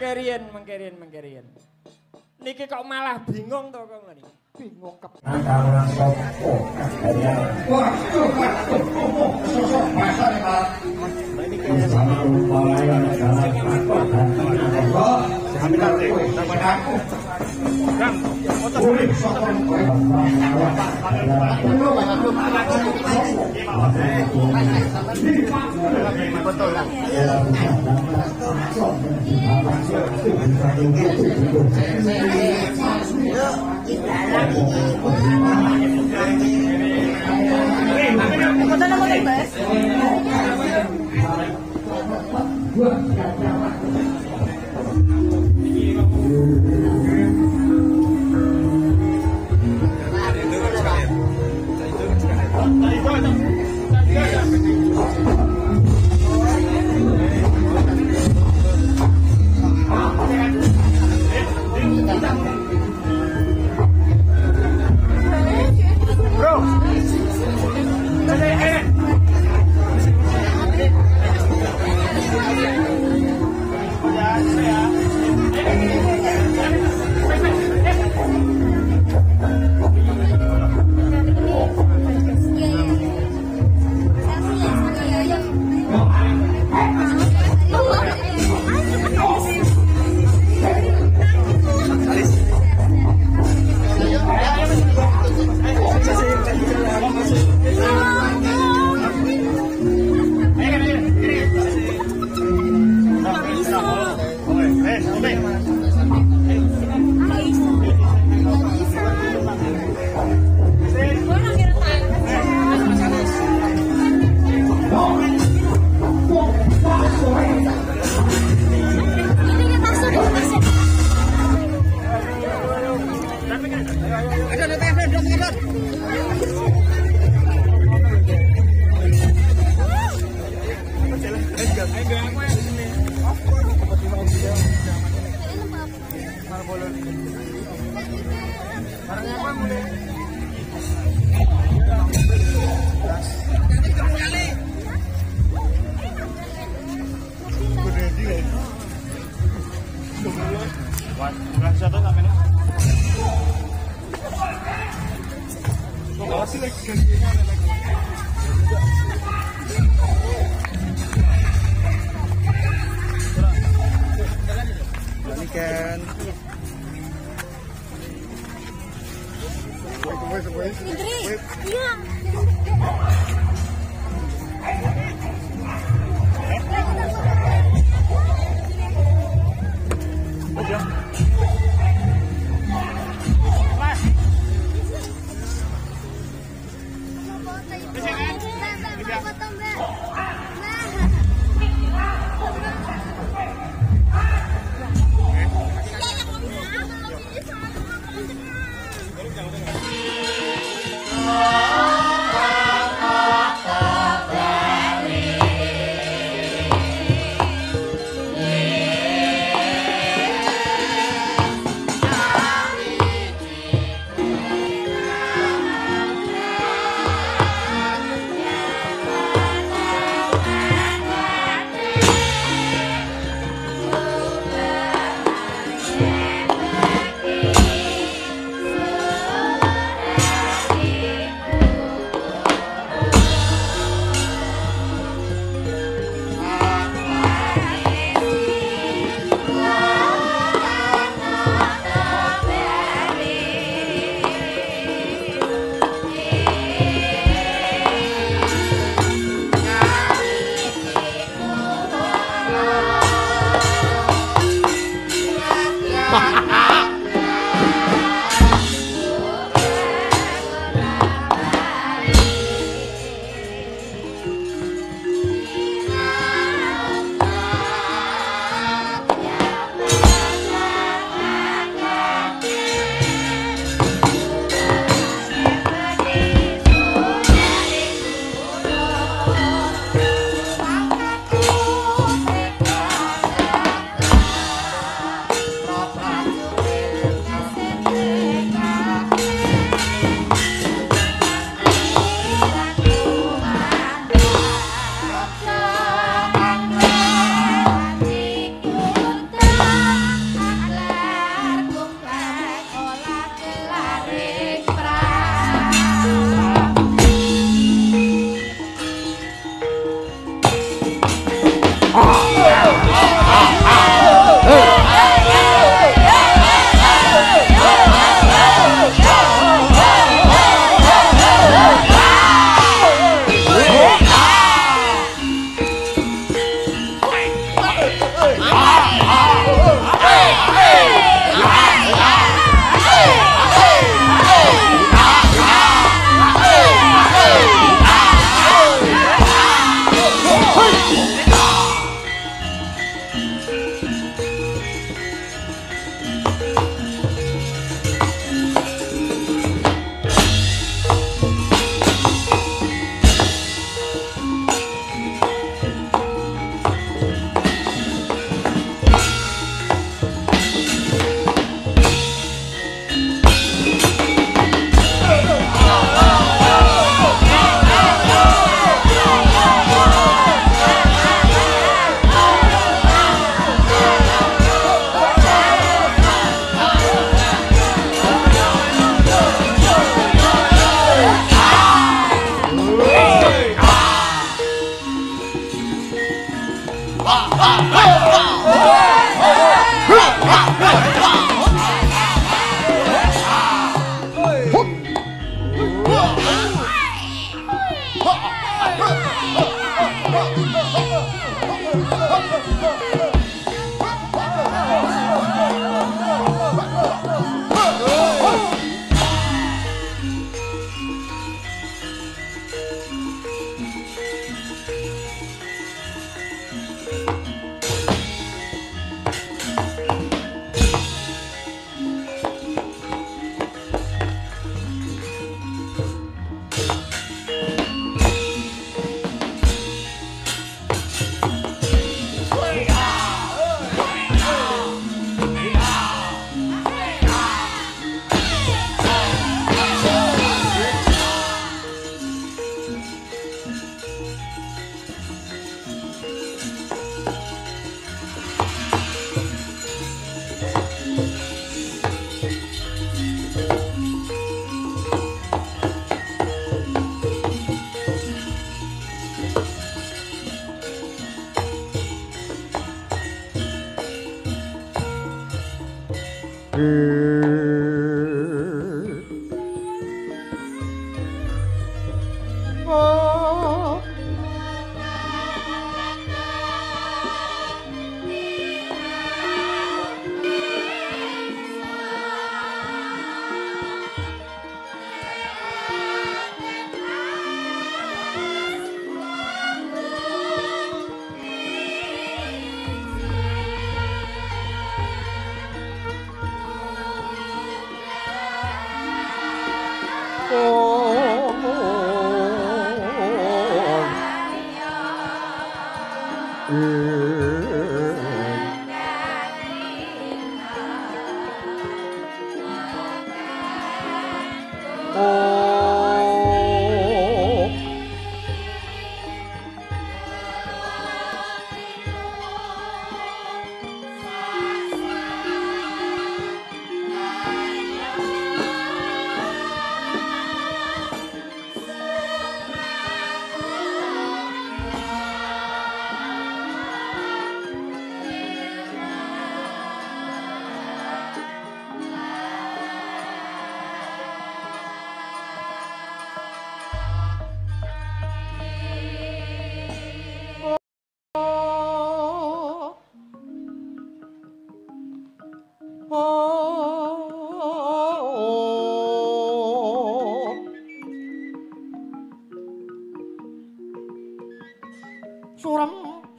mengkerian. Niki kok malah bingung to kok ngene. Bingung kep. Antara sopo kaya. Wah, sosok bahasa Pak. Sama upaya negara kami nanti sama aku. Kan, boleh sokong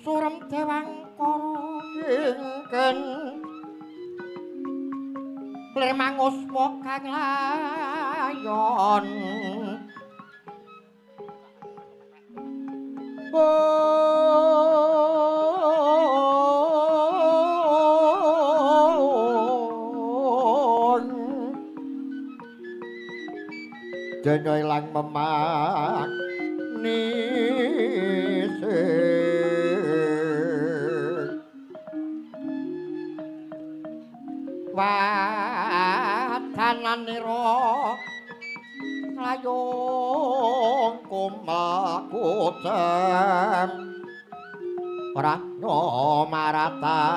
Surem dewang karo ingken Lermangus kang layon Dene ilang memak wadananira layung kumakutem ora maratani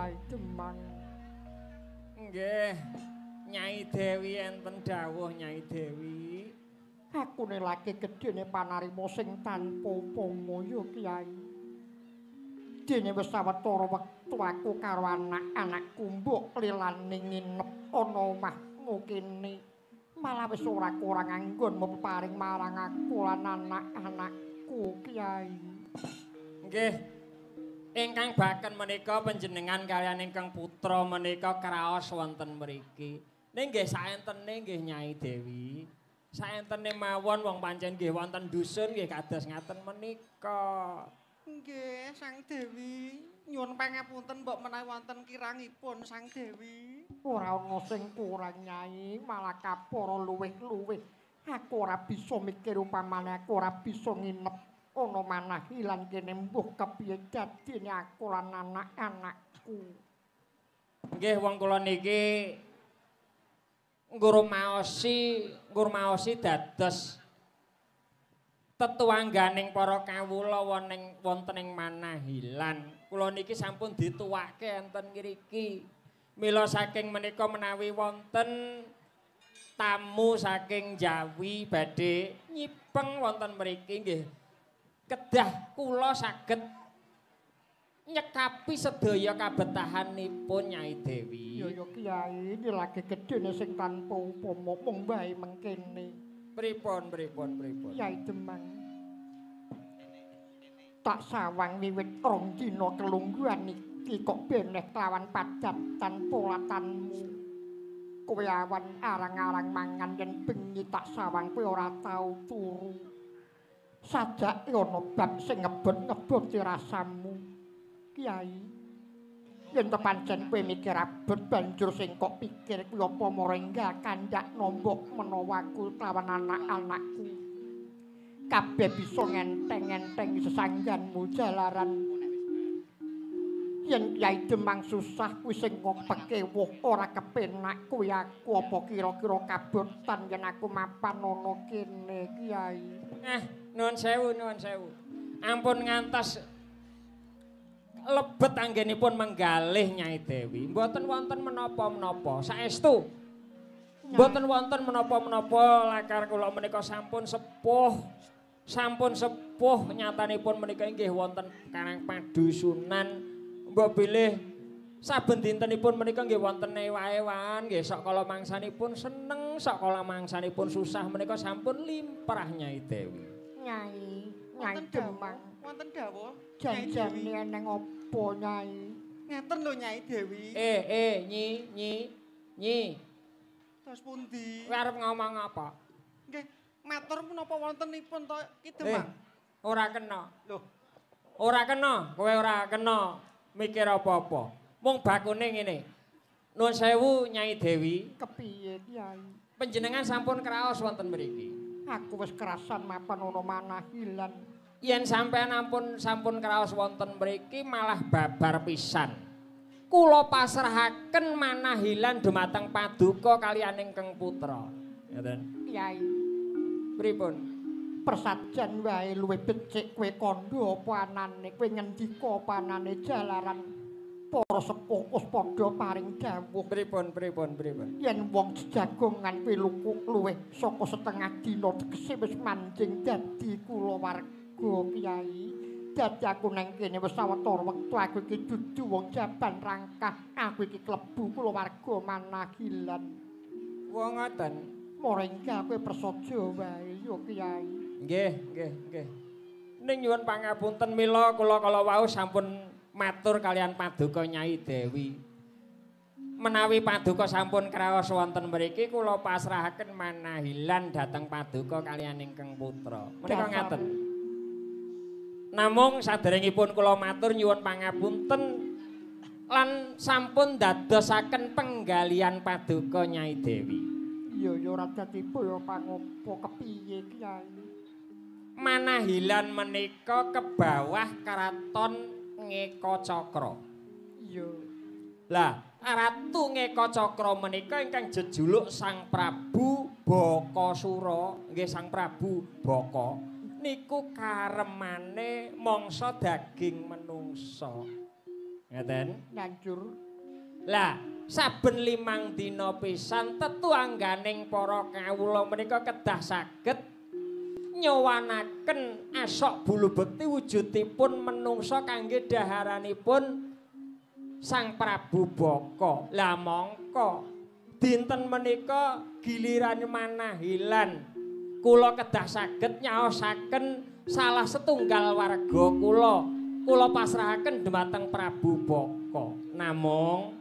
Kyai Demang. Nggih. Nyai Dewi enten dawuh Nyai Dewi. Aku ne lagi gedene panarima sing tanpa upama ya Kyai. Dene wis sawetara wektu aku karo anak-anakku mbok klilane nginep ana omahmu kene. Malah wis ora kurang anggon meparing marang aku lan anak-anakku Kyai. Nggih. Ingkang baken menika panjenengan kaliyan ingkang putra menika kraos wonten mriki. Ning nggih saentene nggih Nyai Dewi. Saentene mawon wong pancen nggih wonten dusun nggih kados ngaten menika. Nggih, Sang Dewi. Nyuwun pangapunten mbok menawi wonten kirangipun Sang Dewi. Ora ana sing kurang Nyai, malah kapara luwih-luwih. Aku ora bisa mikir upamane aku ora bisa nginep ana manah ilang kene mbuh kepiye dadine aku lan anak-anakku. Nggih wong kula niki ngurmaosi dados tetuangganing para kawula wonten ing Manahilan. Kula niki sampun dituwake enten ngriki. Mila saking menika menawi wonten tamu saking Jawi badhe nyipeng wonten mriki nggih kedah kula saged nyekapi sedaya kabetahanipun Nyai Dewi. Ya Kyai, iki lagi gedene sing tanpa upama mung bae mengkene. Pripun. Kyai Demang. Tak sawang wiwit rong dina kelungguhan iki kok beneh kelawan padatan polatanmu. Kowe awan arang-arang mangan yen bengi tak sawang kowe ora tau turu. Sajake ana bab sing ngebut-ngebuti rasamu. Kyai. Yen to pancen kowe mikir abot banjur sing kok pikir kuwi apa morenggah kandhak nombok menawa aku lawan anak-anakku. Kabeh bisa ngenteng-ngenteng sesangganmu jalaran. Yen Kyai Demang susah kuwi sing ngopeke woh ora kepenak kuwi aku apa kira-kira kabotan yen aku mapan ana kene Kyai. Nuwun sewu. Ampun ngantos lebet anggenipun menggalih Nyai Dewi. Mboten wonten menapa-menapa. Saestu. Mboten wonten menapa-menapa lakar kula menika sampun sepuh. Sampun sepuh nyatanipun menika inggih wonten Karang Padusunan. Mbok bilih saben dintenipun menika nggih wonten ewa-ewan, nggih sok kala mangsanipun seneng, sok kala mangsanipun susah menika sampun limprah Nyai Dewi. Nyai Demang. Wonten dawuh. Janjane eneng apa Nyai? Ngeten lho Nyai Dewi. Nyi. Terus pundi? Kowe arep ngomong apa? Nggih, matur menapa wontenipun to Ki Demang? Ora kena. Loh, Ora kena, kowe ora kena mikir apa-apa. Mung bakune ngene. Nuwun sewu Nyai Dewi. Kepiye Kyai? Panjenengan sampun kraos wonten mriki. Aku wis kerasan mapan ana Manahilan. Yen sampean sampun kraos wonten mriki malah babar pisan. Kula pasrahaken Manahilan dumateng Paduka kaliyan ingkang putra. Ngoten. Kyai, Pripun? persajan wae luwih becik kowe kandha apa anane kowe ngendika apa anane jalaran para sepuh wis padha paring dawuh. Pripun? Yen wong jagongan kowe lukuk luwih saka setengah dina tegese wis manjing dadi kulawarga Kyai. Dadi aku nang kene wis sawetara wektu aku iki dudu wong jaban rangkah. Aku iki klebu kulawarga Manahilan. Wong ngoten. Morenggah kowe prasaja wae ya Kyai. Nggih. Ning nyuwun pangapunten mila kula kala wau sampun matur kalian Paduka Nyai Dewi. Menawi Paduka sampun kraos wonten mriki kula pasrahaken Manahilan dhateng Paduka kaliyan ingkang putra. Menika ngaten. Namung saderengipun kula matur nyuwun pangapunten lan sampun dadosaken penggalian Paduka Nyai Dewi. Iya ya ora dadi boyo pangopo kepiye Kyai. Manahilan menika ke bawah karaton Ngeka Cakra. Iya. Lah, Ratu Ngeka Cakra menika ingkang jejuluk Sang Prabu Bakasura, nggih Sang Prabu Baka. Niku karemane mangsa daging menungsa. Ngeten. Nyanjur. Lah, saben 5 dina pisan tetuangganing para kawula menika kedah saged nyowanaken asok bulu bekti wujudipun menungsa kangge daharanipun Sang Prabu Baka. Lah mongko dinten menika giliran Manahilan kula kedah saged nyaosaken salah setunggal warga kula pasrahaken dhumateng Prabu Baka. Namung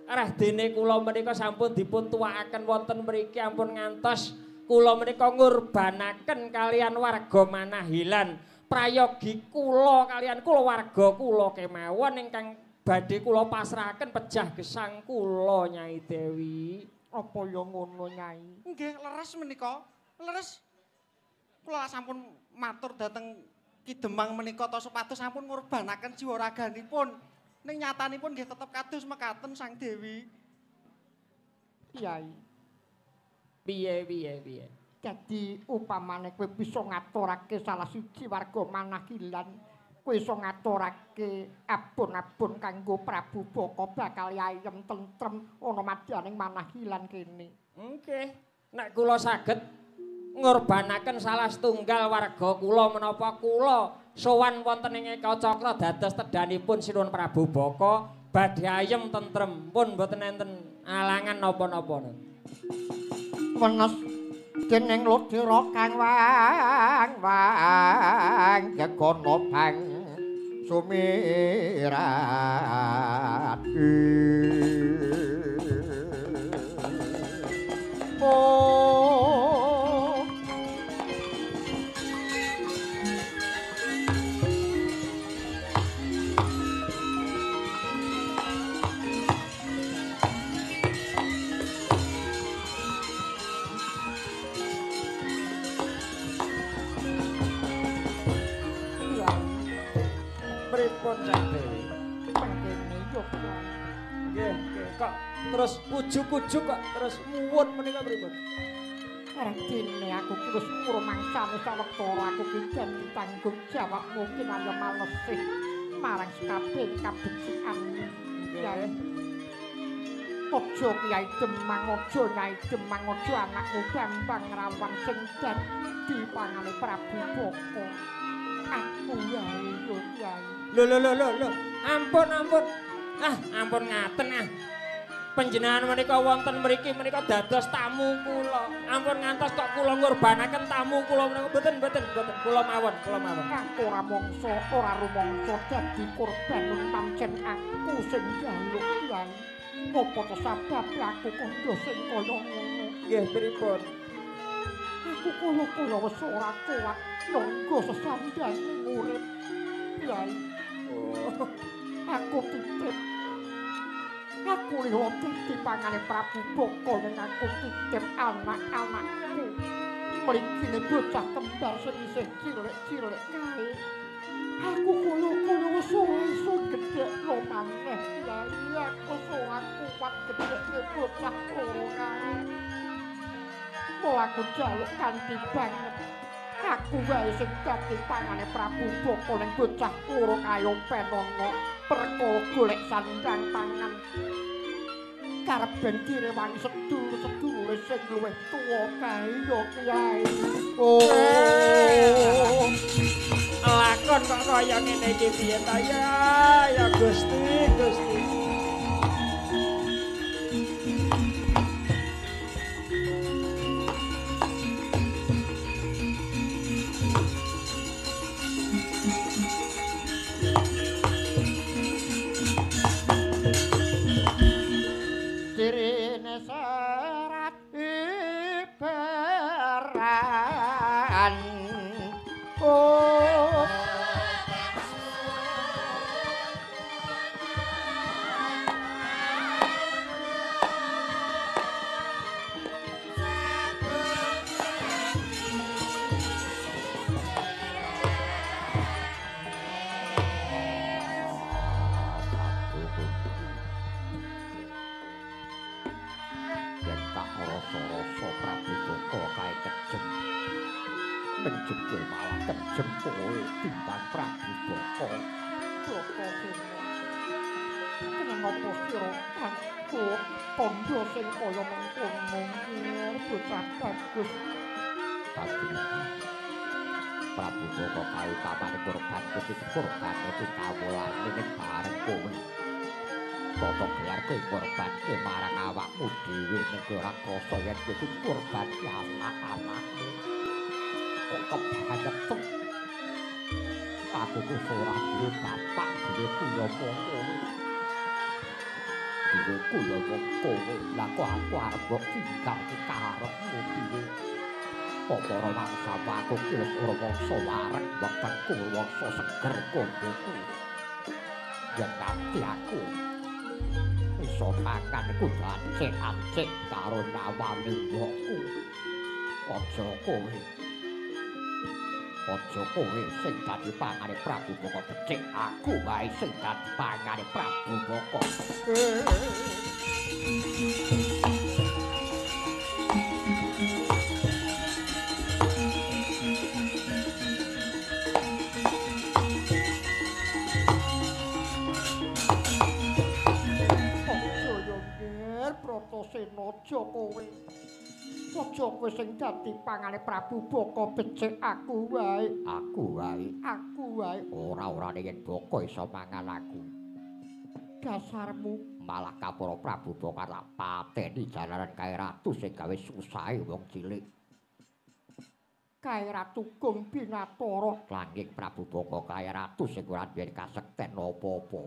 arah dene kula menika sampun dipun tuwakaken wonten mriki ampun ngantos kula menika ngurbanaken kalian warga Manahilan prayogi kula kalian kulawarga kula kemawon ingkang badhe kula pasrahaken pejah gesang kula Nyai Dewi. Apa ya ngono Nyai? Nggih, leres menika. Leres. Kula sampun matur dhateng Ki Demang menika ta supados sampun ngurbanaken jiwa raganipun. Ning nyatanipun nggih tetep kados mekaten Sang Dewi. Kyai. Piye? Dadi upamane kowe bisa ngaturake salah siji warga Manahilan, kowe iso ngaturake abon-abon kanggo Prabu Baka bakal ayem tentrem ana madyaning Manahilan kene. Nggih, nek kula saged ngurbanaken salah setunggal warga kula menapa kula sowan wonten ing Eka Cakra dados tedhanipun Sinuwun Prabu Baka badhe ayem tentrem pun mboten enten alangan napa-napa. Wenes dening ludira kang wang gegono bang sumirat. Pripun Sang Dewi? Pengkene yo Nggih, kok terus ujug-ujug kok terus muwun menika pripun? Radene aku ki wis murmangsane sawetara aku ki janji tanggung jawab mungkin ayo malesih marang kabeh kabecikan. Kyai. Ojo Kyai Demang, ojo Nyai Demang, ojo anakmu Bambang Rawan sing dadi pangane Prabu Baka. Aku wae yo Kyai. Lho. Ampun. Ampun ngaten ah. Panjenengan menika wonten mriki menika dados tamu kula. Ampun ngantos kok kula ngurbanaken tamu kula menika mboten. Kula mawon. Aku ora rumangsa dadi korban pancen aku sing njaluk Kyai. Apa to sababe aku kandha sing kaya ngono? Nggih pripun? Aku kaya wis ora kuat nunggu sesambang urip. Kyai. Oh. Aku titip. Aku lihat dadi pangane Prabu Baka ning aku titip anak-anakku. Mrikine bocah kembar sing isih cilik-cilik kae. Aku kaya wis ora iso gedhekno maneh. Kyai, aku ora kuat gedhekne bocah loro kae. Mau aku jaluk kanthi banget. Aku wae sing dadi pangane Prabu Baka ning bocah loro kaya penono perkara golek sandang pangan. Karep ben direwangi sedulur-sedulure sing luwih tuwa kae yo Kyai. Oh. Lakon kok kaya ngene iki piye ta ya Gusti. Dirine serat ibaran oh rasa-rasa Prabu Baka kae kejem. Menjebul malah kejem kowe timbang Prabu Baka. Baka sing sira aku kandha sing kaya mengkono bocah bagus. Prabu Boko kau pamane korban kuwi korban itu kawulane ning bareng kowe. Toto gelar kowe korban ke marang awakmu dhewe nek ora krasa yen kowe korban ki anak-anakmu. Kok kebanget tuh. Aku ku ora duwe bapak duwe punya kowe. Duwe kuya wong kowe lah kok aku arep mbok tinggal ki karepmu piye. Para mangsa aku ki wis ora mangsa wareg wektu wangsa seger kondoku. Yen nanti aku iso makan iku ancik-ancik karo nyawane mbokku. Aja kowe sing dadi pangane Prabu Boko becik, aku wae sing dadi pangane Prabu Boko. Pratasena aja kowe. Aja kowe sing dadi pangane Prabu Boko becik aku wae. Aku wae. Ora-orane yen Boko iso mangan aku. Dasarmu Malah kapara Prabu Boko tak pateni jalaran kae ratu sing gawe susahe wong cilik. Kae Ratu Gung Binathara. Langing Prabu Boko kae ratu sing ora duwe kasekten apa-apa.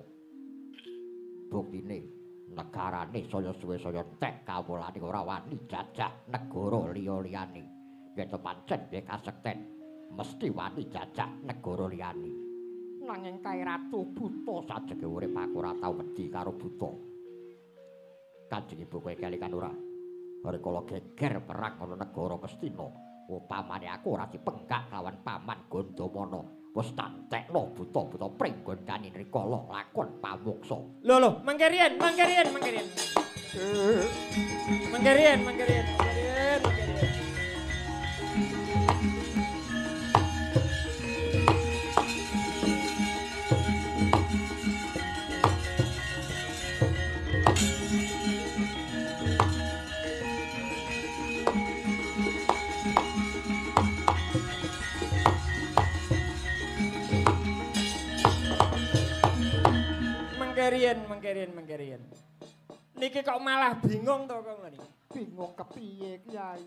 Buktine negarane saya suwe saya entek kawulane ora wani jajah negara liya-liyane. Yen pancen duwe kasekten mesti wani jajah negara liyane. Nanging kae Ratu buta Sajeke urip aku ora tau wedi karo buta. Kanjeng Ibu kowe kalikan ora? Rikala geger perang ana negara Kestina, upamane aku ora dipenggak lawan Paman Gandamana. Wis tak entekno buta-buta pringgon kani rikala lakon pamuksa. Lho, mangkerian. Mangkerian. Niki kok malah bingung to kok ngene. bingung kepiye Kyai.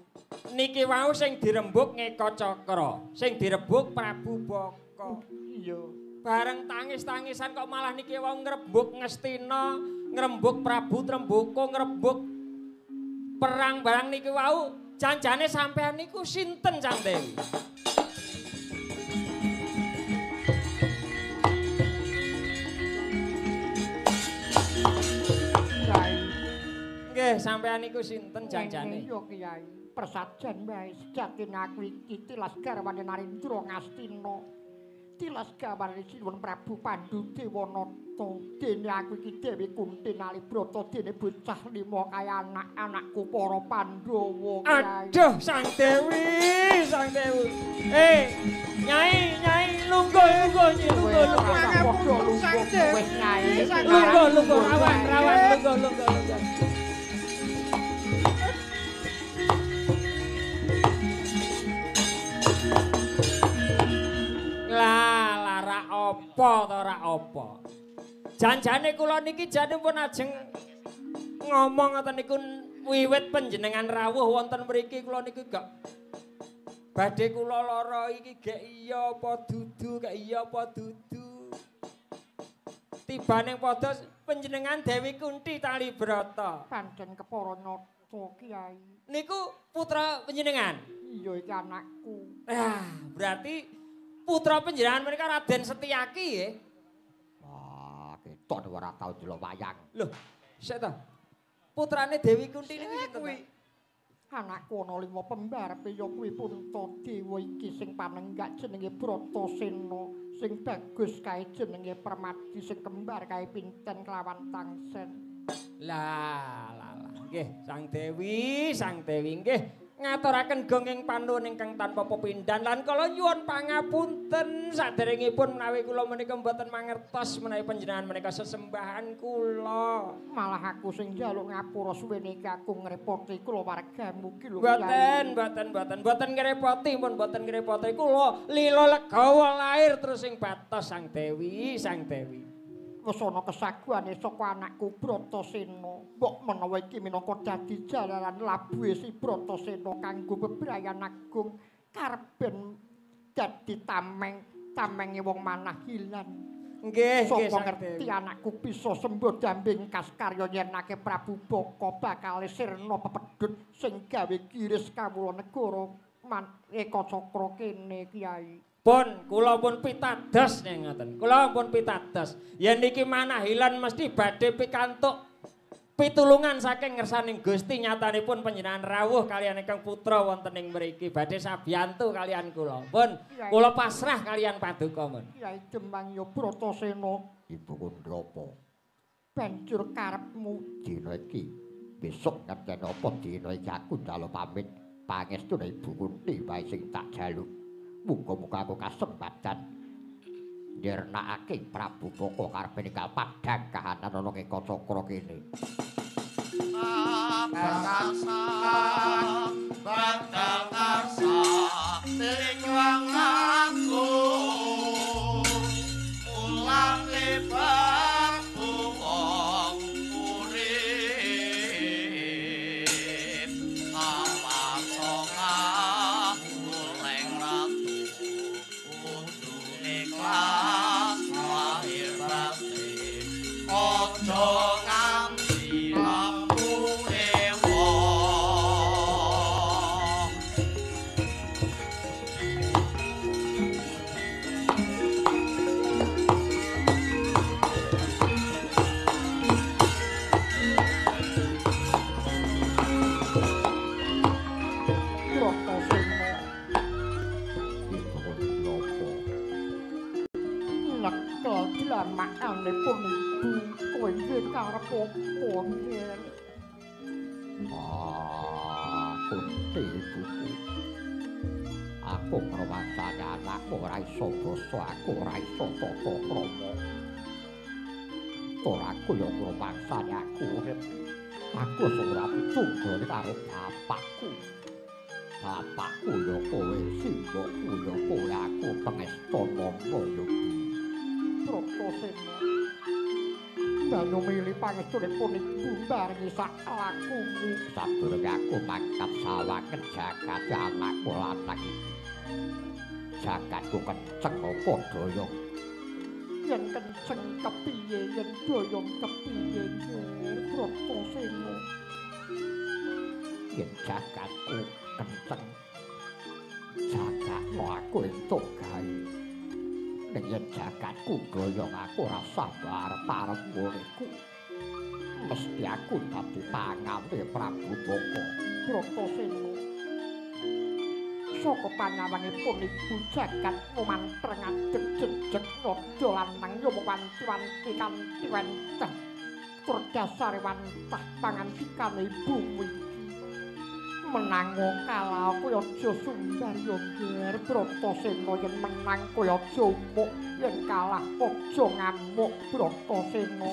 Niki wau sing dirembuk Ngeka Cakra, sing direbuk Prabu Baka. Iya. Bareng tangis-tangisan kok malah niki wau ngrembuk Ngastina, ngrembuk Prabu Tremboko, ngrembuk perang barang niki wau. Janjane sampean niku sinten Cang Dewi? Nggih, sampean niku sinten janjane? Iya Kyai, persajan bae sejatine aku iki tilas garwane Narendra Ngastina. Tilas garwane Sinuwun Prabu Pandhu Dewanata. Dene aku iki Dewi Kunti Nalibrata dene bocah lima kaya anak-anakku para Pandhawa Kyai. Aduh, Sang Dewi. Nyai, lungguh. Wis Nyai. Lungguh, rawan, lungguh. Lah rak apa. Janjane kula niki jane pun ajeng ngomong ngoten niku wiwit panjenengan rawuh wonten mriki kula niku gak badhe kula lara iki gek iya apa dudu. Tibaning padha panjenengan Dewi Kunti Talibrata. Pancen kepara nata Kyai. Niku putra panjenengan? Iya iki anakku. Berarti putra panjenengan menika Raden Setyaki nggih. Wah, ketok ora tau delok wayang. Lho, sik ta. Putrane Dewi Kunti niku sinten? Anakku ana 5 pembarepe ya kuwi Puntadewa iki sing panenggak jenenge Bratasena, sing bagus kae jenenge Permadi, sing kembar kae Pinten kelawan Tangsen. Lah. Nggih, Sang Dewi nggih. ngaturaken gonging panuwun ingkang tanpa pepindhan lan kula nyuwun pangapunten saderengipun menawi kula menika mboten mangertos menawi panjenengan menika sesembahan kula. Malah aku sing njaluk ngapura suwene iki aku ngrepoti kula wargamu ki lho. Mboten ngrepoti, pun mboten ngrepoti kula lila legawa lair terus ing batos Sang Dewi. Wis ana kesaguane saka anakku Bratasena. Mbok menawa iki minangka dadi jalaran labuhe si Bratasena kanggo bebrayan agung karben dadi tamenge wong Manahilan. Nggih, sapa ngerti anakku bisa sembuh damping kaskarya nyenake Prabu Baka bakal sirna pepedhut sing gawe kiris kawula negara Eka Cakra kene Kyai. Pun kula pun pitados ning ngoten. Kula pun pitados. Yen niki Manahilan mesti badhe pikantuk pitulungan saking ngersaning Gusti nyatanipun panjenengan rawuh kaliyan ingkang putra wonten ing mriki badhe sabiyantu kaliyan kula. Pun kula pasrah kaliyan paduka mun. Kyai Demang ya Bratasena, Ibu Kundrapa. banjur karepmu Dina iki besok ngerteni apa dina iki aku njaluk pamit pangestune Ibu Kunti wae sing tak jaluk. Muga-muga aku kasempatan nyernakake Prabu Baka karepe ninggal padhang kahanan ana ing Cakra kene. Bakal karsa ing aku ulang lebar wong urip apa songah goleng ratu kudu ikhlas lahir batin ojo nganti lampune wong. Bratasena Ibu Kundrapa. nyekel dlamakane pun ibu kowe nggih karep apa nggih. Kunti ibuku. Aku ngrumangsani anakku ora iso basa, aku ora iso tata krama. Ora aku ya ngrumangsani aku urip. Aku ora pitunggone karo bapakku. Bapakku ya kowe, simbokku ya kowe, aku pengestana ya. Bratasena banyu milih pangestune pun ibu barengi sak lakumu. Sadurunge aku mangkat sawangen jagat anakku lanang iki. Jagatku kenceng apa daya. Yen kenceng kepiye yen doyong kepiye Bratasena. Yen jagatku kenceng jagatmu aku entuk gawe. Nek yen jagatku doyong aku ora sabar parepmu iku. Mesti aku dadi pangawe Prabu Baka. Bratasena saka panyawangipun ibu jagat mumantreng adeg-jejeg nada lanang yo wanci-wanci kanthi wentah tur dasare wantah pangandikane ibu iki menango kala kowe aja sumbar yo nger Bratasena yen menang kowe aja umuk yen kalah aja ngamuk Bratasena.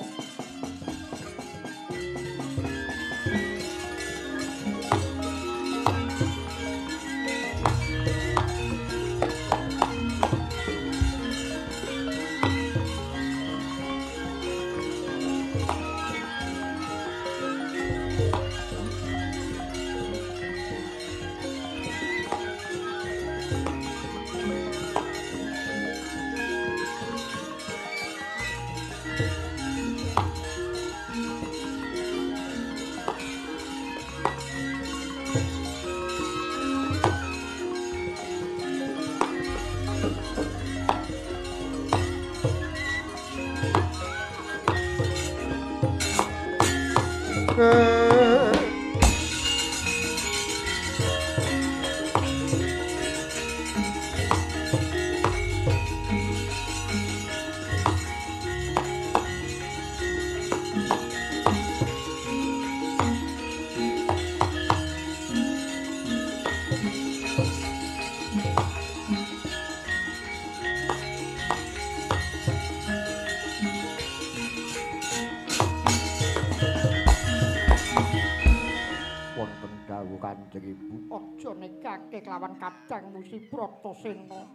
Kanjeng Ibu. Aja nekake kelawan kadangmu si Bratasena.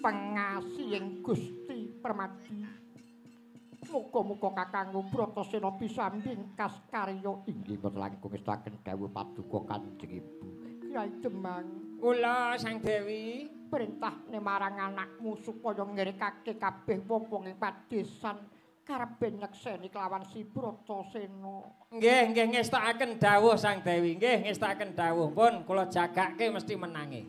Pengasihing Gusti Permadi. Muga-muga kakangmu Bratasena bisa mbingkas karya inggih mboten langkung ngestaken dawuh paduka Kanjeng Ibu. Kyai Demang, kula Sang Dewi perintahne marang anakmu supaya ngirekake kabeh wong-wong ing padesan karepe nyekseni kelawan si Bratasena. Nggih ngestakaken dawuh Sang Dewi, nggih ngestakaken dawuh pun kula jagake mesti menangi.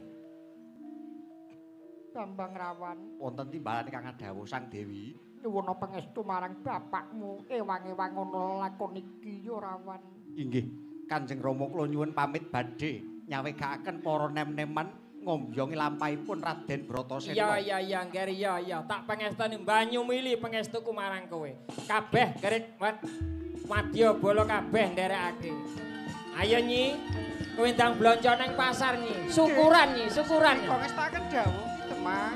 Bambang Rawan, Wonten timbalan ingkang dawuh Sang Dewi. nyuwun pangestu marang bapakmu ewang-ewang ngono lakon iki ya Rawan. Inggih, Kanjeng Rama kula nyuwun pamit badhe nyawegakaken para nem-neman ngombyongi lampahipun Raden Bratasena. Iya, Ngger, iya. Tak pangestani banyu mili pangestuku marang kowe. Kabeh gerit madya bala kabeh nderekake. Ayo Nyi, kowe ndang blonjo nang pasar Nyi. Syukuran Nyi, syukuran. Kok ngestaken dawuh Demang.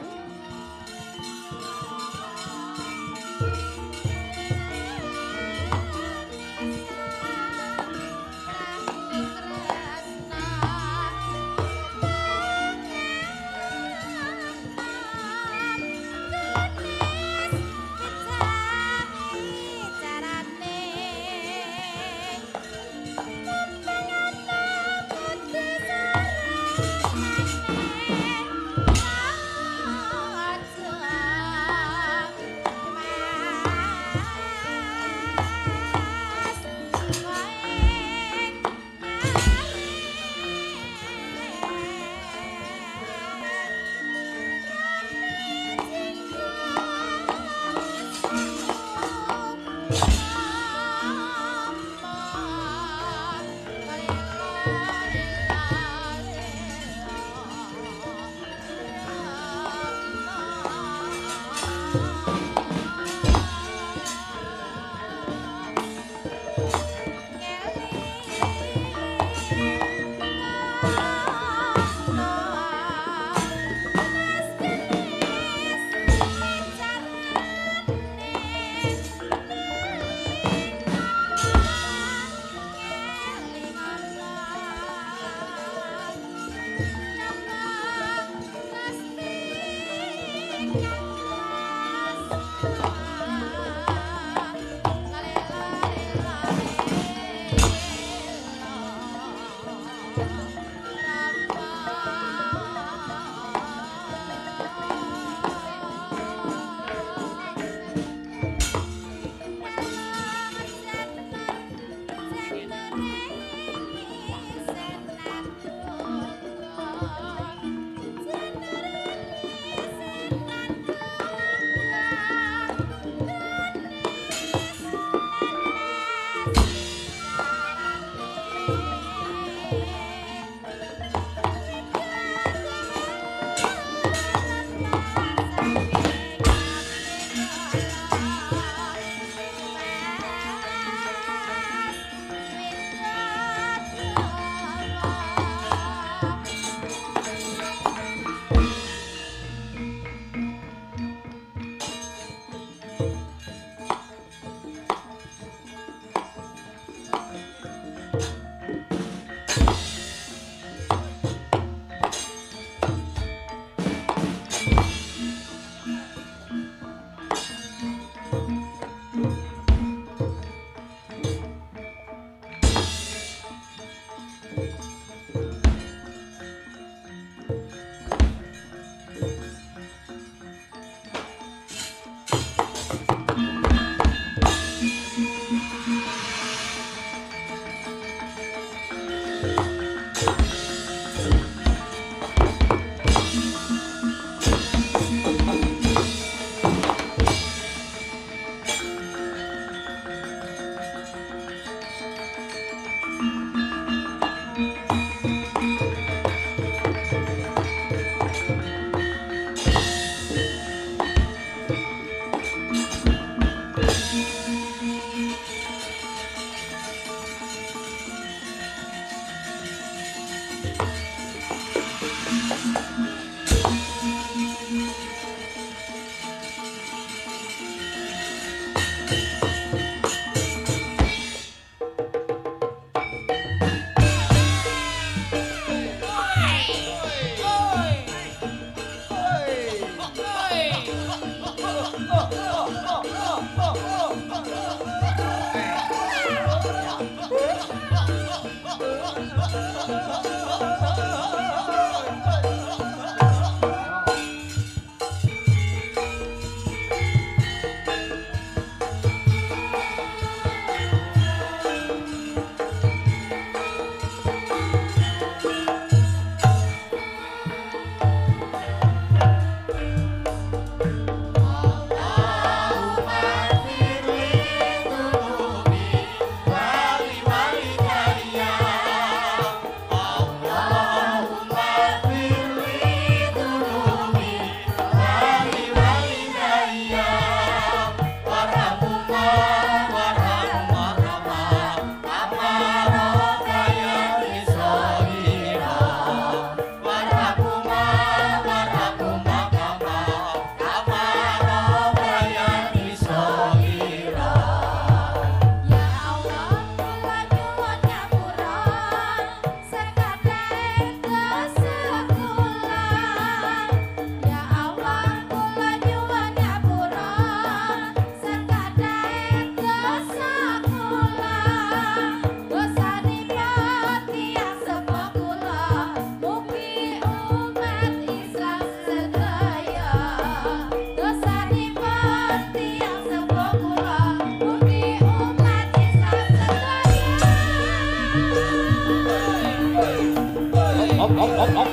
Alhamdulillah.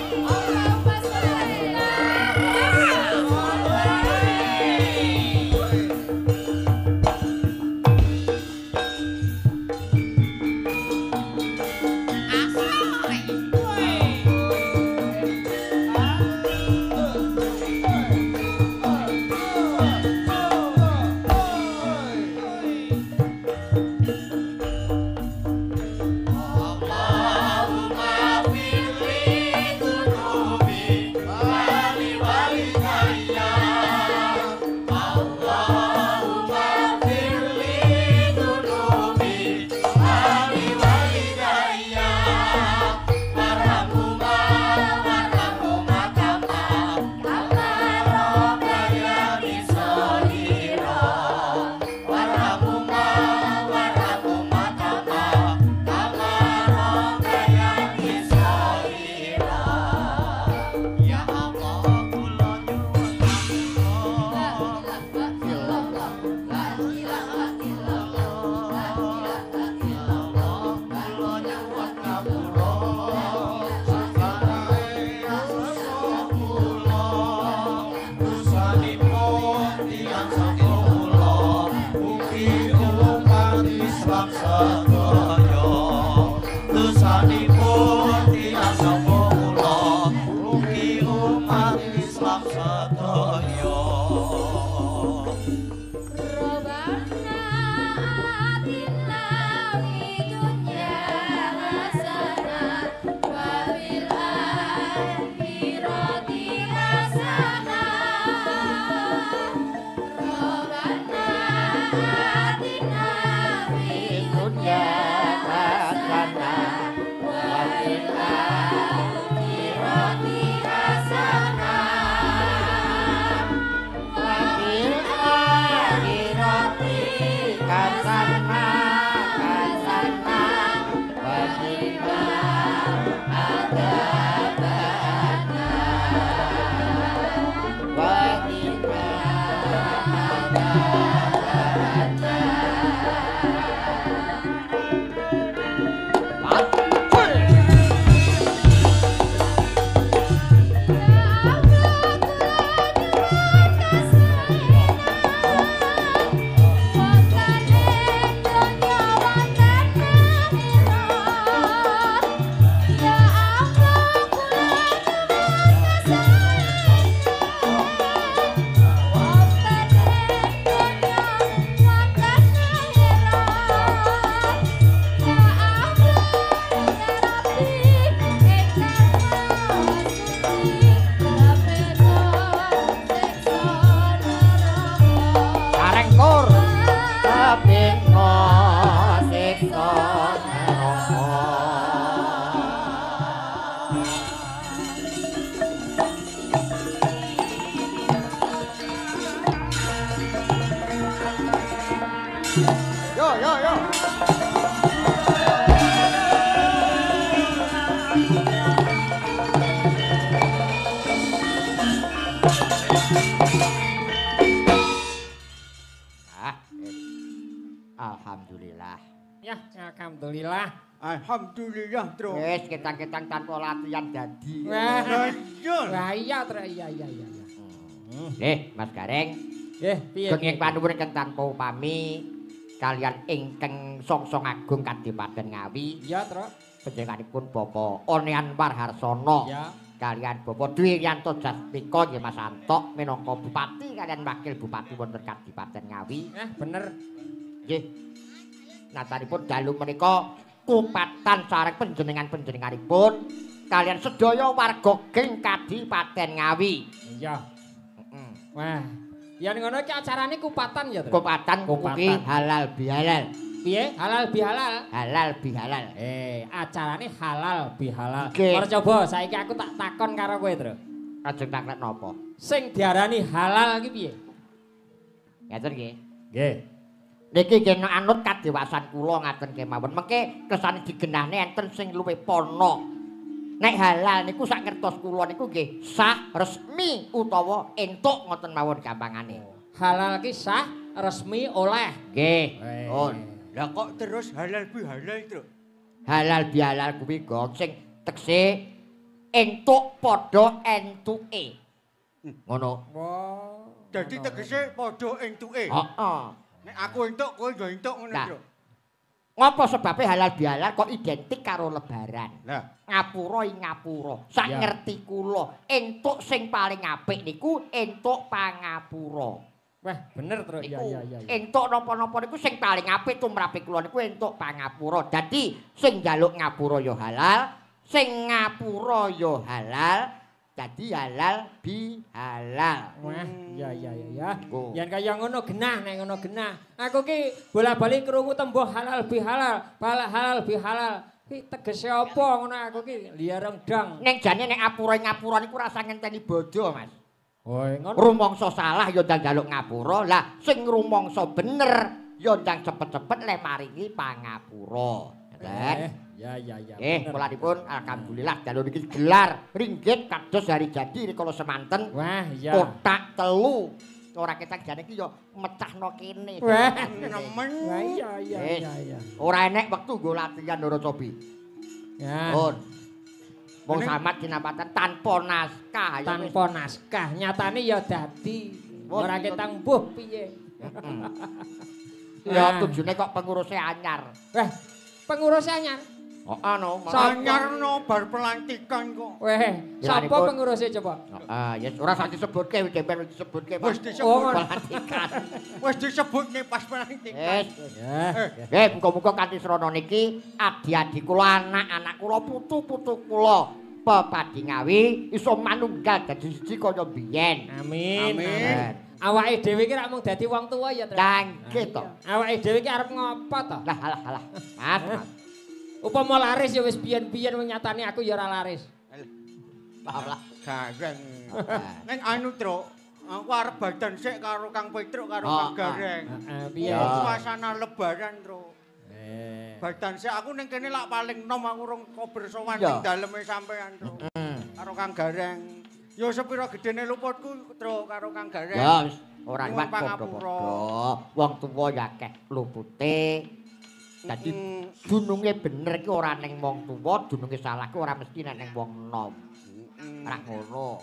Alhamdulillah, Tru. Wis ketang-ketang tanpa latihan dadi. Wah, iya, Tru. Iya. Mas Gareng. Nggih, piye? Kenging panuwun ingkang tanpa upami kalian ingkang Songsong Agung Kadipaten Ngawi. Iya, Tru. Panjenenganipun Bapak Onean Warharsono. Iya. Kalian Bapak Dwi Yanto Jastika nggih Mas Antok minangka bupati kalian wakil bupati wonten Kadipaten Ngawi. Bener. Nggih. Natanipun dalu menika kupatan sareng panjenengan-panjenenganipun kalian sedaya warga geng Kadipaten Ngawi. Iya. Wah, yen ngono iki acarane kupatan ya, Tru? Kupatan kuwi halal bihalal. Piye? Halal bihalal? Halal bihalal. Acarane halal bihalal. Okay. Ora coba saiki aku tak takon karo kowe, Tru. Ajeng taklet napa? Sing diarani halal iki piye? Ngaten nggih. Nggih. Niki nggih anut kadewasan kula ngaten kemawon. Mengke kersane digenahne enten sing luwih pono. Nek halal niku sak kertos kula niku nggih sah resmi utawa entuk ngoten mawon gampangane. Halal ki sah resmi oleh. Nggih. Oh. Lah kok terus halal bihalal, Tru? Halal bihalal kuwi gong sing tekse entuk padha entuke. Ngono. Wah. Dadi tegese padha entuke. Heeh. Nek aku entuk kowe yo entuk ngono, Tru. Ngopo sebabe halal bihalal kok identik karo lebaran? Lah, Ngapura ing ngapura. Sak Ya. ngerti kula, entuk sing paling apik niku entuk pangapura. Wah, bener, Tru. Iya, Niku iya, iya. entuk napa-napa niku sing paling apik tumraping kula niku entuk pangapura. Dadi sing njaluk ngapura ya halal, sing ngapura ya halal, dadi halal bihalal. Wah, iya, iya, iya. Oh. Yen kaya ngono genah, nek ngono genah. Aku ki bola-bali krungu tembung halal bihalal, halal bihalal. Ki tegese apa ngono aku ki liareng dang. Ning jane nek ngapura niku rasa ngenteni bodho, Mas. Woi, ngono. Rumangsa salah ya ndang njaluk ngapura. Lah sing rumangsa bener ya ndang cepet-cepet le maringi pangapura. Ya, ya, ya. Mulanipun alhamdulillah dalu niki gelar ringgit kados hari jadi rikala semanten. Wah, iya. Kotak 3. Ora ketang jane iki ya mecahno kene. Wah, nemen. Wah, iya, iya, Wis. iya, iya. Ora enek wektu nggo latihan Ndoro Cobi. Ya. Pun. Wong samat kinapatan tanpa naskah ya wis. Tanpa naskah, nyatane ya dadi. Wah, Ora iya. ketang mbuh piye. Ya tujune kok penguruse anyar. Wah, pengurus anyar. Oh anu, Anyarno bar pelantikan kok. Weh, sapa Ilanipun- pengurusnya coba? ya ora usah disebutke dempen disebutke. Pak. Wis Oh, disebut. ngono. Pelantikan. Wis disebut nih pas pelantikan. Wis. Ya. Muga-muga kanthi srana niki adi-adi kula, anak-anak kula, putu-putu kula pepadi ngawi iso manunggal dadi siji kaya biyen. Amin. Amin. Awake dhewe ki rak mung dadi wong tuwa ya, Tru. Cangke to. Awake dhewe ki arep ngopo to? Lah alah. Mas. Upama laris ya wis biyen-biyen nyatane aku ya ora laris. Lah. Gareng. Neng anu, Tru. Aku arep badan sik karo Kang Petruk karo Kang Gareng. Heeh, piye? Ya. Suasana lebaran, Tru. Badan sik aku ning kene lak paling nom aku rong kober sowan Ya. ning daleme sampean, Tru. Karo Kang Gareng. Ya sepira gedene luputku, Tru, karo Kang Gareng. Ya wis ora Nyuwun liwat pangapura. padha-padha. Wong tuwa ya akeh lupute. Dadi dununge bener ki ora ning wong tuwa, dununge salah ki ora mesti ning wong nom. Ora ngono.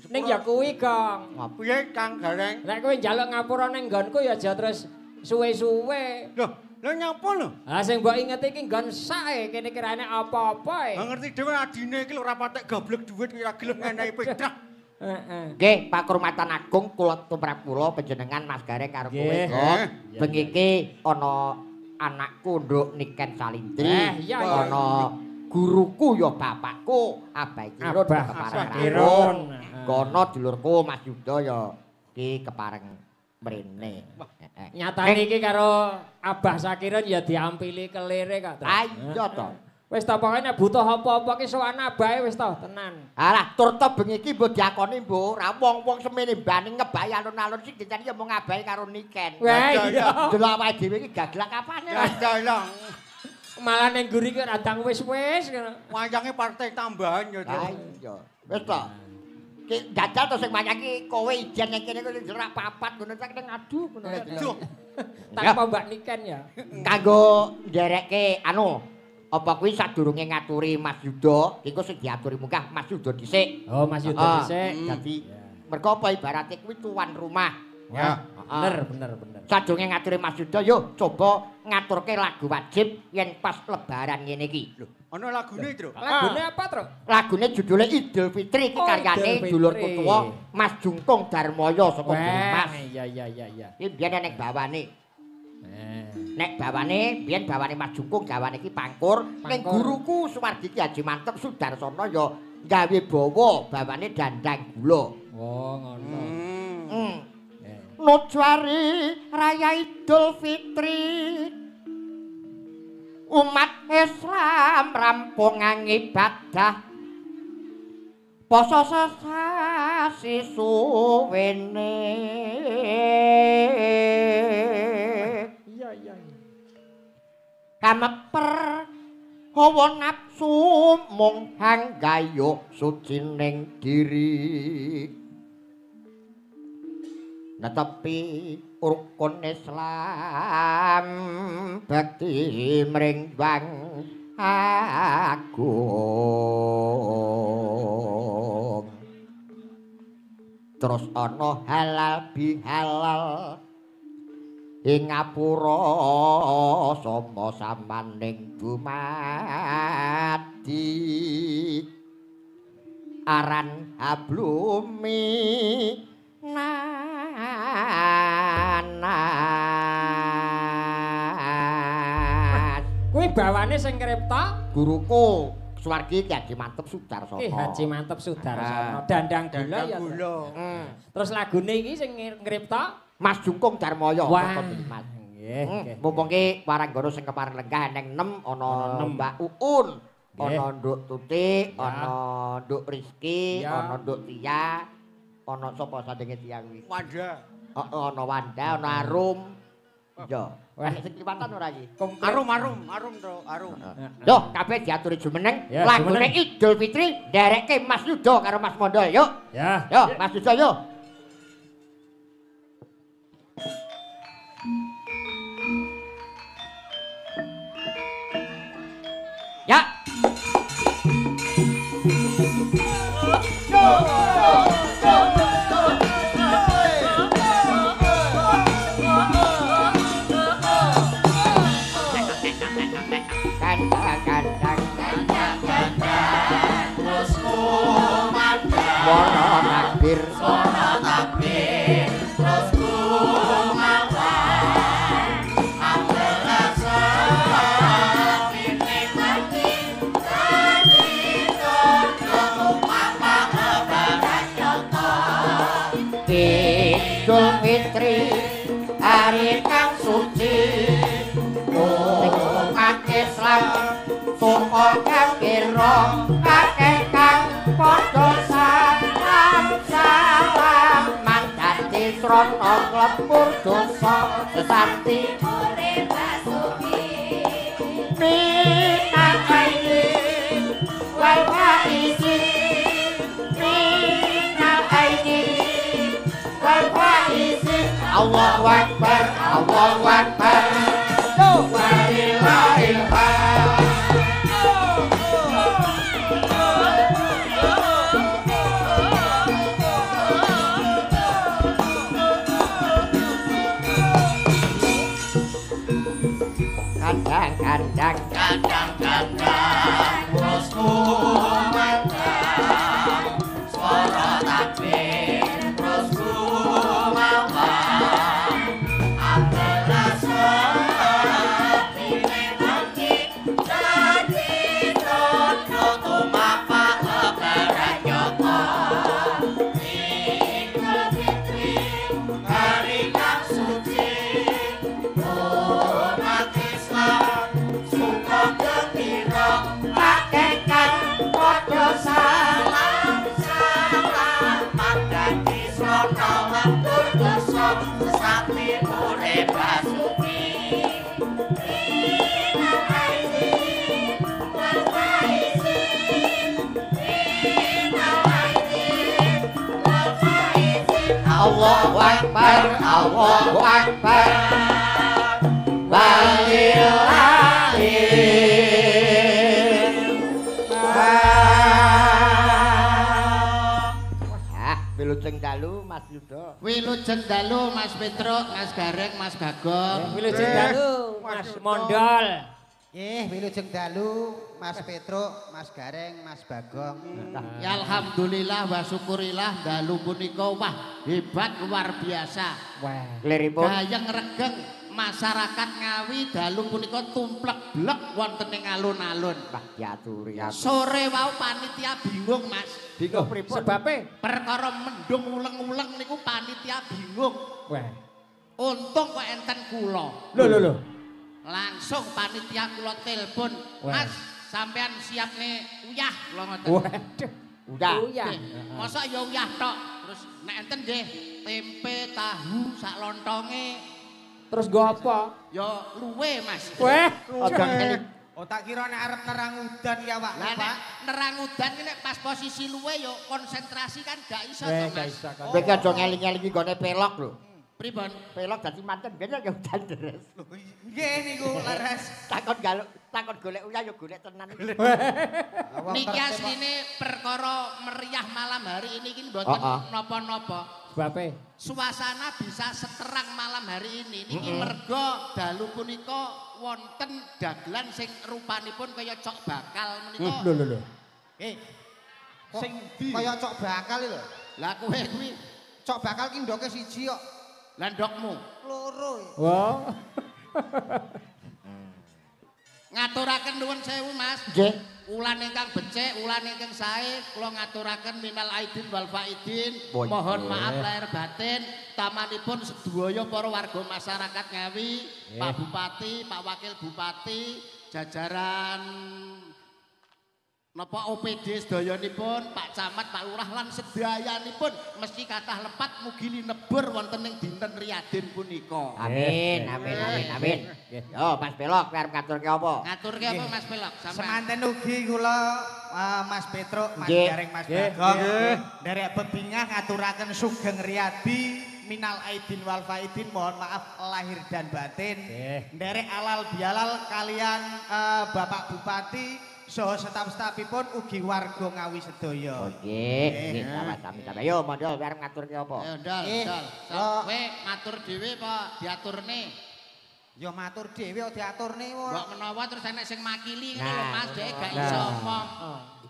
Ning ya kuwi, Gong. Piye Kang Gareng? Nek kowe njaluk ngapura ning nggonku ya aja terus suwe-suwe. Loh, lha nyapa lho? Lah sing mbok inget iki nggon sae kene kirane apa-apa. Nggak ngerti dhewe adine iki lho ora patek goblok dhuwit ora gelem ngenehi Petruk. Heeh. Nggih, Pak Kurmatan Agung kula tumrap kula panjenengan Mas Gareng karo kowe. Nggih. Kok. Iya, Bengi iki ana anakku Nduk Niken Salindri. Iya, Ana guruku ya bapakku, Abah Kirun Abah kepareng Kirun. Kono dulurku Mas Yuda ya iki kepareng mrene. Nyatane iki karo Abah Sakirin ya diampili kelire kok. Tru. Ayo to. Wis ta pokoke nek butuh apa-apa ki sowan abahe wis ta tenan. Alah tur to bengi iki mbok diakoni mbok ora wong-wong semene mbani ngebayi alun-alun sing ditani ya mung abahe karo Niken. Wah iya. Delok awake dhewe iki gaglak kapane. Dalang. Malah ning guri ki radang wis-wis ngono. Wayange partai tambahan ya, Tru. Ayo. Wis to. Ki jajal to sing mayangi kowe ijen ning kene kuwi jerak papat ngono tak ning adu ngono. Duh, Tanpa Mbak Niken ya. Kanggo nderekke anu apa kuwi sadurunge ngaturi Mas Yuda, iku sing diaturi munggah Mas Yuda dhisik. Oh Mas Yuda dhisik. Dadi mergo apa ibarate kuwi tuan rumah. Ya, bener. Sadurunge ngaturi Mas Yuda yo coba ngaturke lagu wajib yen pas lebaran ngene iki. Lho, ana lagune, Tru. Lagune apa, Tru? lagune judule Idul Fitri iki Oh, karyane Idul dulurku Fitri. tuwa Mas Jungkung Darmoyo saka Mas. Iya. Iki biyen nek bawane. Nek bawane, biyen bawane Mas Jungkung gawane iki pangkur. Ning guruku Suwardi Ki Haji Mantep Sudarsana ya gawe bawa bawane dandang gula. Oh, ngono. Nujwari Raya Idul Fitri umat Islam rampung ngibadah poso sesasi suwene. Iya. Kameper hawa nafsu mung hanggayuh sucining diri. Netepi rukun Islam bakti mring wang agung. Terus ana halal bihalal ing ngapura sama samaning dumadi aran hablumi nanas. Kuwi bawane sing ngripta Guruku Swargi Ki Haji Mantep Sudarsono. Ki Haji Mantep Sudarsono. Dandang gula ya. Terus lagune iki sing ngripta Mas Jungkung Darmoyo. Wah. Mas. Nggih. Mumpung ki Waranggana sing kepareng lenggah eneng 6 ana Mbak Uun, ana Nduk Tutik, ana Nduk Rizki, ana Nduk Tia, ana sapa sandenge Tia kuwi? Wanda. Heeh, ana Wanda, ana Arum. Iya. Wah, sing kliwatan ora iki? Arum to, arum. Yo, kabeh diaturi jumeneng. Ya, Lagune jumeneng. Idul Fitri nderekke Mas Yuda karo Mas Mondol, yuk. Ya. Yo, Mas Yuda yo. Ya. Kandang-kandang terus kumandang Wono takbir terus kumandang ambelah sepini mati jadi dodo mama lebaran nyoto Idul Fitri hari kang suci umat Islam suka kira kakek kang padha salam dadi srana klepur dosa sesanti urip basuki minang aidin wal faizin minang aidin wal faizin Allahu Akbar Allahu Akbar walillahil hamd. Kandang-kandang terus kumandang suara takbir terus kumandang ambelah sepine mati jadi dodo tumapa lebaran nyoto Idul Fitri hari kang suci umat Islam suka gembira kakek kang padha salam dadi srana lembur dosa sesati urip basuki minang aidin wal faizin minang aidin wal faizin Allahu Akbar Allahu Akbar Wilujeng dalu Mas Yuda. Wilujeng dalu Mas Petruk, Mas Gareng, Mas Bagong. Wilujeng dalu Mas Mondol. Wilujeng dalu Mas Petruk, Mas Gareng, Mas Bagong. Ya alhamdulillah wa syukurillah dalu punika wah hebat luar biasa. Wah, Kliripun Gayeng regeng masyarakat Ngawi dalu punika tumplek blek wonten ing alun-alun. Pak diaturi. Sore wau panitia bingung, Mas. Bingung pripun? sebabe. Perkara mendung uleng-uleng niku panitia bingung. Wah. Untung kok enten kula. Lho. Langsung panitia kula telepon, Wah. Mas, sampean siap nih uyah kula ngoten. Waduh. Udah. Masa ya uyah tok. Terus nek enten nggih tempe, tahu, sak lontonge. Terus go apa? Ya luwe, Mas. Wah, Oh tak kira nek arep nerang udan ya Pak. Lah nek nerang udan ki nek pas posisi luwe yo konsentrasi kan gak iso Weh, to, gak Mas. iso kan. Kowe ki aja ngeling-elingi gone pelok lho. Pripun? Pelok dadi manten ben ya udan deres. Nggih niku leres. Takon golek uyah ya golek tenan. Niki asline perkara meriah malam hari ini iki mboten napa-napa. Sebabe Suasana bisa seterang malam hari ini. Niki merga dalu punika wonten dagelan sing rupanipun kaya cok bakal menika. lho. Sing Kaya cok bakal lho. lah kowe kuwi Cok bakal ki ndoke siji kok. lah ndokmu. Loro. Wah. Ngaturaken nuwun sewu Mas. Nggih. Ulan ingkang becik, ulan ingkang sae, kula ngaturaken minal aidin wal faidin. Oh, Mohon iya. maaf lahir batin, tamanipun sedaya para warga masyarakat Ngawi, Pak Bupati, Pak Wakil Bupati, jajaran napa OPD sedayanipun, Pak Camat, Pak Lurah lan sedayanipun mesti kathah lepat mugi linebur wonten ing dinten riyadin punika. Amin. Yo, Mas Pelok arep ngaturke apa? Ngaturke apa Mas Pelok? Sampeyan. Semanten ugi kula Mas Petruk, Mas Nggih. Gareng, Mas Bagong. Derek bebingah ngaturaken sugeng riyadi minal aidin wal faidin, mohon maaf lahir dan batin. Derek alal bialal kalian Bapak Bupati saha staf-stafipun ugi warga Ngawi sedaya. Nggih, sami-sami. Yo, mondol arep ngaturke apa? Ayo ndal, ndal. Kowe matur dhewe apa diaturne? Ya matur dhewe kok diaturne ora. Mbok menawa terus enek sing makili ngene lho Nah, Mas, dhek gak nah. iso omong.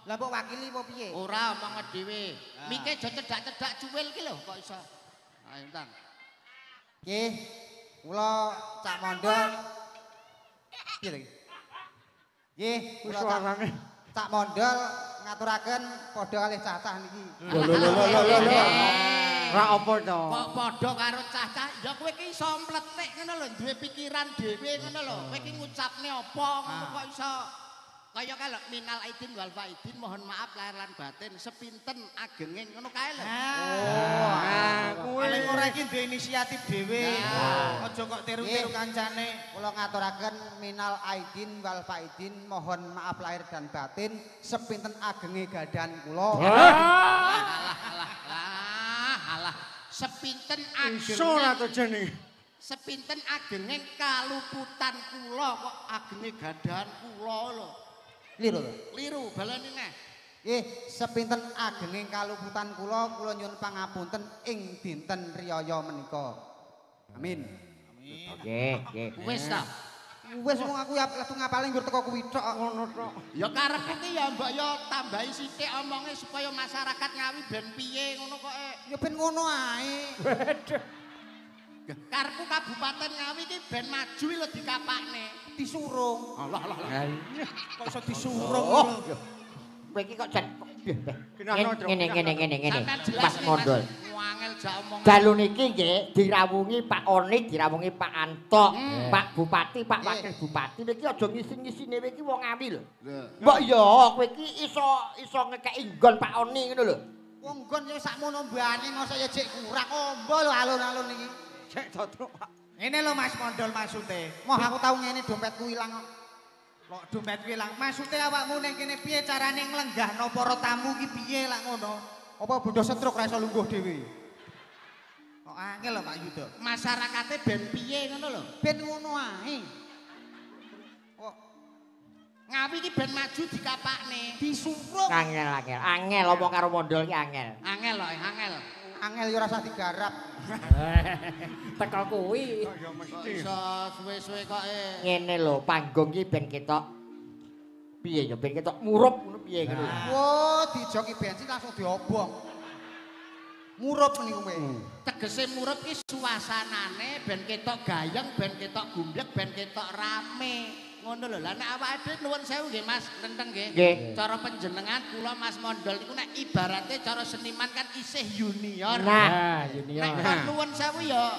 Lah mbok wakili apa piye? Ora omong dhewe. Mike aja cedak-cedak cuwil ki lho kok iso. Ayo tang. Nggih. Kula Cak Mondol. Piye lagi? Nggih, kula Cak Mondol ngaturaken padha kalih cacah niki. Ora apa to? Kok padha karo cah-cah, ya kowe ki iso mletik ngono lho, duwe pikiran dhewe ngono lho. Kowe ki ngucapne apa ngono kok iso. Kaya kalau minal aidin wal faidin, mohon maaf lahir lan batin, sepinten agenging ngono kae lho. Paling ora iki duwe inisiatif dhewe. Aja kok tiru-tiru kancane. Kula ngaturaken minal aidin wal faidin, mohon maaf lahir dan batin, sepinten agenge gadan kula. Alah, sepinten Iso ora to agenging. Sepinten agenging kaluputan kula kok agenge gadahan kula lho. Liru to? Liru baleni neh. Nggih, sepinten agenging kaluputan kula nyuwun pangapunten ing dinten riyaya menika. Amin. Nggih. Wis ta. Wis wong aku ya langsung ngapalin nggur teko kuwi tok ngono tok. Ya karepku ki ya mbok ya tambahi sithik omonge supaya masyarakat Ngawi ben piye ngono kok. Ya ben ngono ae. Karepku Kabupaten Ngawi ki ben maju lho dikapakne. Disurung. Allah. Kok iso disurung. Kowe iki kok jan Ngene. ngene. Sampeyan jelas Mas Mondol. Wangel jak omongan. Dalu niki nggih dirawungi Pak Oni, dirawungi Pak Antok, Pak Bupati, Pak Wakil Bupati niki aja ngisi-ngisine kowe iki wong Ngawi lho. Mbok ya kowe iki iso ngekeki nggon Pak Oni ngono lho. Wong nggon ya sakmono mbane masa ya jek kurang ombo lho alun-alun iki. Cek totruk Pak. Ngene lho Mas Mondol maksude. Moh aku tau ngene dompetku ilang kok. Kok dompet ilang. Maksude awakmu ning kene piye carane nglenggahno para tamu ki piye lak ngono? Apa bondo setruk ra iso lungguh dhewe? Kok angel lho Pak Yudo. Masyarakate ben piye ngono lho. Ben ngono ae. Kok Ngawi ki ben maju dikapakne. disurung. Angel omong karo Mondol ki angel. Angel lho, angel. Angel ya ora usah digarap. Teko kuwi. Kok iso suwe-suwe kok Ngene lho, panggung ki ben ketok piye ya ben ketok murup ngono piye ngono. Wo, dijoki bensin langsung diobong. Murup niku kowe. tegese murup ki suasanane ben ketok gayeng, ben ketok gumblek, ben ketok rame. Ngono lho. Lah nek awake dhewe nuwun sewu nggih Mas, nenteng nggih. Nggih. Cara panjenengan kula Mas Mondol niku nek ibarate cara seniman kan isih junior. Nah, junior. Nek kon nuwun sewu ya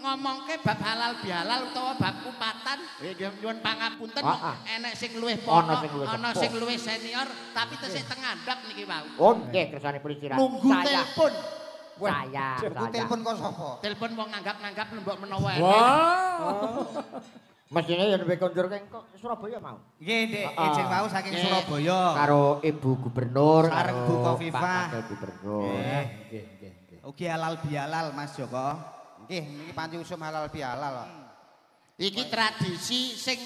ngomongke bab halal bihalal utawa bab kupatan, nggih nyuwun pangapunten enek sing luwih pondok, ana sing luwih senior, tapi tesih teng ngandhap niki wau. Oh, nggih kersanipun istirahat. Nunggu telepon. Saya. Ku telepon kok sapa? Telepon wong nganggap-nganggap lembok menawa enek. Wah. Mesine ya nembe kondur kok Surabaya mau. Nggih, Dik, ijeng wau saking Surabaya. Karo Ibu Gubernur, Sareng Bu karo Kofifah. Pak Wakil Gubernur. Nggih. Ugi halal bihalal Mas Joko. Nggih, niki panci usum halal bihalal kok. Iki tradisi sing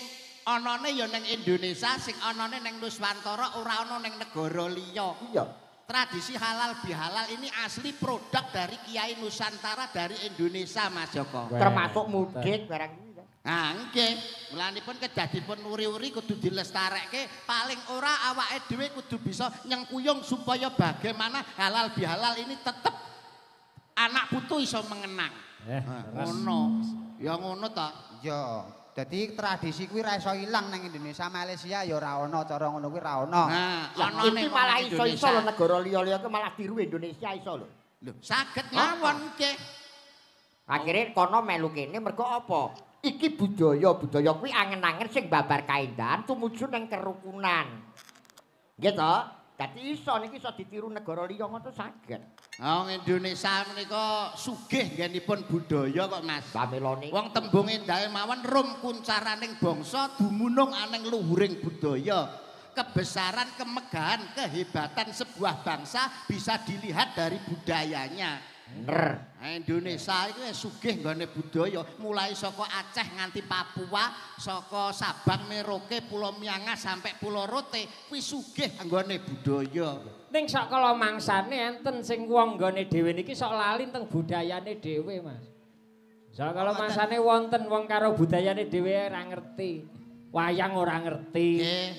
anane ya ning Indonesia, sing anane ning Nuswantara, ora ana ning negara liya. Iya. Tradisi halal bihalal ini asli produk dari Kiai Nusantara dari Indonesia Mas Joko. Termasuk mudik barang iki. Nah, nggih. Mulanipun kedadipun uri-uri kudu dilestarekke, paling ora awake dhewe kudu bisa nyengkuyung supaya bagaimana halal bihalal ini tetep anak putu iso mengenang. Ngono. Ya ngono ta. Iya. Dadi tradisi kuwi ra iso ilang nang Indonesia, Malaysia ya ora ana, cara ngono kuwi ra ana. Nah, ana Iki malah iso-iso lho negara liya-liya ku malah tiru Indonesia iso lho. Lho, saged mawon nggih. Akhire kono melu kene mergo apa? Iki budaya kuwi angen-angen sing babar kaendahan tumuju ning kerukunan. Nggih to? Dadi iso niki iso ditiru negara liya ngono saged. Wong Indonesia menika sugih nggenipun budaya kok Mas. Pamelone. Wong tembunge ndae mawon rum kuncaraning bangsa dumunung aning luhuring budaya. Kebesaran, kemegahan, kehebatan sebuah bangsa bisa dilihat dari budayanya. Bener. Nah, Indonesia itu sugih nggone budaya, mulai saka Aceh nganti Papua, saka Sabang Merauke, Pulau Miangas sampai Pulau Rote, kuwi sugih nggone budaya. Ning sak kala mangsane enten sing wong nggone dhewe niki sok lali teng budayane dhewe, Mas. Sak kala mangsane wonten wong karo budayane dhewe ora ngerti. Wayang ora ngerti.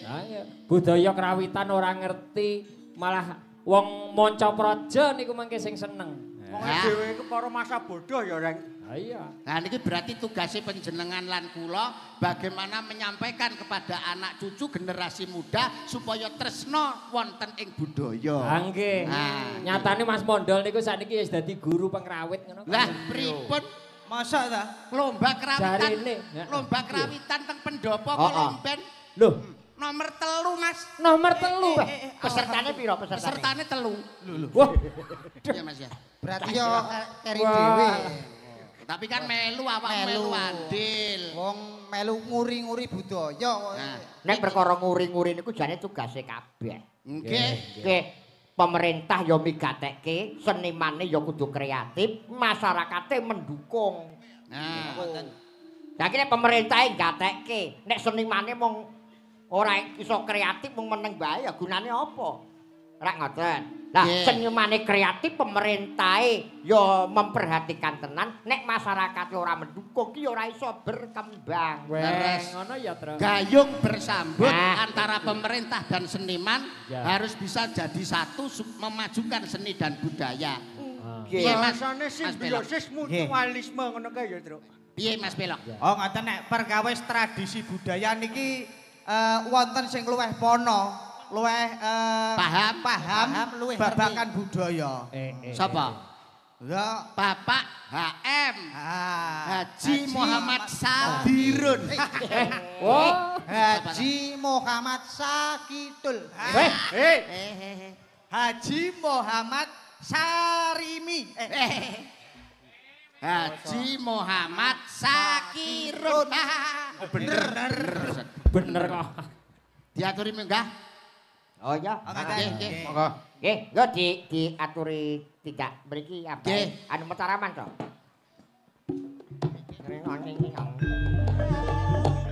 Nah, ya. Budaya krawitan ora ngerti, malah wong manca praja niku mangke sing seneng. Wong dhewe iku para masa bodoh ya, Reng. Ha iya. Nah niki berarti tugasnya panjenengan lan kula bagaimana menyampaikan kepada anak cucu generasi muda supaya tresno wonten ing budaya. Ha nggih. Nyatane Mas Mondol niku sakniki wis dadi guru pengrawit ngono. Lah pripun? Masa ta? Lomba krawitan. Jarine. Lomba krawitan teng pendopo Kolomben. Loh, Nomor 3 Mas. nomor 3. Pesertane piro pesertane? Pesertane 3. Wah, Iya Mas ya. Berarti yo keri dhewe. Tapi kan melu awak melu andil. Wong melu nguri-nguri budaya. Nek perkara nguri-nguri niku jane tugase kabeh. Nggih. Nggih, pemerintah ya migatekke, senimane ya kudu kreatif, masyarakate mendukung. Nah, Lah iki nek pemerintah gatekke, nek senimane mung ora iso kreatif mung meneng bae ya gunane apa? Rak ngoten. Lah senimane kreatif pemerintahe ya memperhatikan tenan, nek masyarakat ora mendukung ki ora iso berkembang. wes ngono ya, Tru. gayung bersambut Nah. antara pemerintah dan seniman harus bisa jadi satu memajukan seni dan budaya. Nggih. Piye, Mas? Bahasane simbiosis mutualisme ngono kae ya, Truk. Piye Mas Pelok? Oh ngoten nek perkawis tradisi budaya niki wonten sing luweh pono, luweh paham luweh babakan budaya. Sapa? Ya, Bapak HM Haji Haji Muhammad Sadirun. Oh, Haji Muhammad Sakitul. Haji Muhammad Sarimi. Haji Muhammad Sakirun. bener kok. Diaturi menggah. Oh ya. Nggih. Nggih, yo diaturi tidak mriki apa? Nggih. Anu metaraman to.